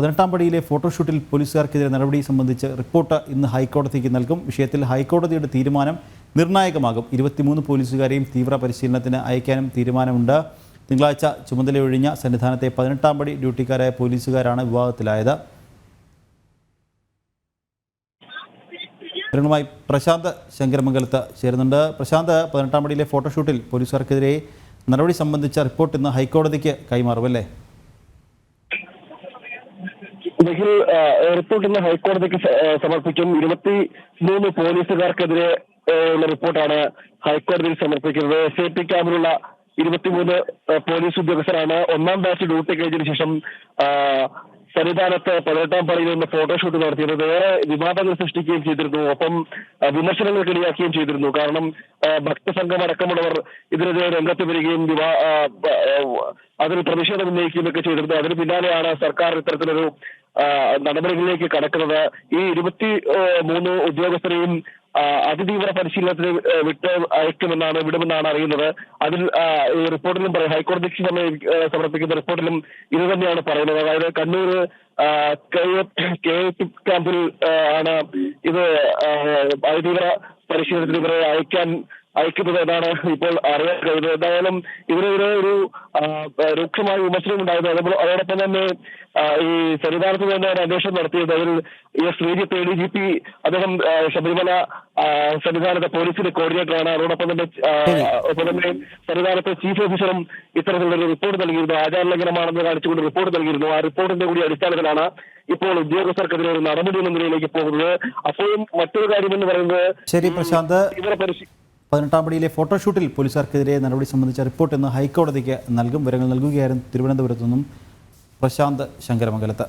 18-ാം പടിയിലെ ഫോട്ടോഷൂട്ടിൽ പോലീസുകാർക്കെതിരെ നടപടി സംബന്ധിച്ച് റിപ്പോർട്ട് ഇന്ന് ഹൈക്കോടതിക്ക് നൽകും. വിഷയത്തിൽ ഹൈക്കോടതിയുടെ തീരുമാനം നിർണായകമാകും. 23 പോലീസുകാരെയും തീവ്ര പരിശീലനത്തിന് അയക്കാനും തീരുമാനമുണ്ട്. തിങ്കളാഴ്ച ചുമതലയൊഴിഞ്ഞ സന്നിധാനത്തെ 18-ാം പടി ഡ്യൂട്ടിക്കാരായ പോലീസുകാരാണ് വിവാദത്തിലായത്. വിവരങ്ങളുമായി പ്രശാന്ത് ശങ്കരമംഗലത്ത് ചേരുന്നുണ്ട്. പ്രശാന്ത്, 18-ാം പടിയിലെ ഫോട്ടോഷൂട്ടിൽ പോലീസുകാർക്കെതിരെ നടപടി സംബന്ധിച്ച റിപ്പോർട്ട് ഇന്ന് ഹൈക്കോടതിക്ക് കൈമാറുമല്ലേ? റിപ്പോർട്ട് ഇന്ന് ഹൈക്കോടതിക്ക് സമർപ്പിക്കും. 23 പോലീസുകാർക്കെതിരെ ഉള്ള റിപ്പോർട്ടാണ് ഹൈക്കോടതിയിൽ സമർപ്പിക്കുന്നത്. SAP ക്യാമ്പിലുള്ള 23 പോലീസ് ഉദ്യോഗസ്ഥരാണ് 1-ാം ബാച്ച് ഡ്യൂട്ടി കഴിഞ്ഞതിന് ശേഷം സന്നിധാനത്ത് 18-ാം പടിയിൽ നിന്ന് ഫോട്ടോഷൂട്ട് നടത്തിയത്. ഏറെ വിവാദങ്ങൾ സൃഷ്ടിക്കുകയും ചെയ്തിരുന്നു. ഒപ്പം വിമർശനങ്ങൾക്ക് ഇടയാക്കുകയും ചെയ്തിരുന്നു. കാരണം ഭക്തസംഘം അടക്കമുള്ളവർ ഇതിനെതിരെ രംഗത്ത് വരികയും അതിൽ പ്രതിഷേധം ഉന്നയിക്കുകയൊക്കെ ചെയ്തിരുന്നു. അതിന് പിന്നാലെയാണ് സർക്കാർ ഇത്തരത്തിലൊരു നടപടികളിലേക്ക് കടക്കുന്നത്. ഈ 23 ഉദ്യോഗസ്ഥരെയും അതിതീവ്ര പരിശീലനത്തിന് വിടുമെന്നാണ് അറിയുന്നത്. അതിൽ ഈ റിപ്പോർട്ടിലും ഹൈക്കോടതിക്ക് സമർപ്പിക്കുന്ന റിപ്പോർട്ടിലും ഇത് തന്നെയാണ് പറയുന്നത്. അതായത് കണ്ണൂർ KAT ക്യാമ്പിൽ ആണ് ഇത് അതിതീവ്ര പരിശീലനത്തിന് ഇവരെ അയക്കുന്നത് എന്നാണ് ഇപ്പോൾ അറിയാൻ കഴിയുന്നത്. എന്തായാലും ഇവരെതിരെ ഒരു രൂക്ഷമായ വിമർശനം ഉണ്ടായിരുന്നു. അതോടൊപ്പം തന്നെ ഈ സന്നിധാനത്ത് തന്നെ അന്വേഷണം നടത്തിയത്. അതിൽ ശ്രീജിത്ത് ADGP അദ്ദേഹം ശബരിമല സന്നിധാനത്തെ പോലീസിന്റെ കോർഡിനേറ്ററാണ്. അതോടൊപ്പം തന്നെ സന്നിധാനത്തെ ചീഫ് ഓഫീസറും ഇത്തരത്തിലുള്ള റിപ്പോർട്ട് നൽകിയിരുന്നു. ആചാരലംഘനമാണെന്ന് കാണിച്ചുകൊണ്ട് റിപ്പോർട്ട് നൽകിയിരുന്നു. ആ റിപ്പോർട്ടിന്റെ കൂടി അടിസ്ഥാനത്തിലാണ് ഇപ്പോൾ ഉദ്യോഗസ്ഥർക്കെതിരെ ഒരു നടപടി എന്ന നിലയിലേക്ക് പോകുന്നത്. അപ്പോഴും മറ്റൊരു കാര്യമെന്ന് പറയുന്നത്, ശരി പ്രശാന്ത്, 18-ാം പടിയിലെ ഫോട്ടോഷൂട്ടിൽ പോലീസുകാർക്കെതിരെ നടപടി സംബന്ധിച്ച റിപ്പോർട്ട് ഇന്ന് ഹൈക്കോടതിക്ക് നൽകും. വിവരങ്ങൾ നൽകുകയായിരുന്നു തിരുവനന്തപുരത്തു നിന്നും പ്രശാന്ത് ശങ്കരമംഗലത്ത്.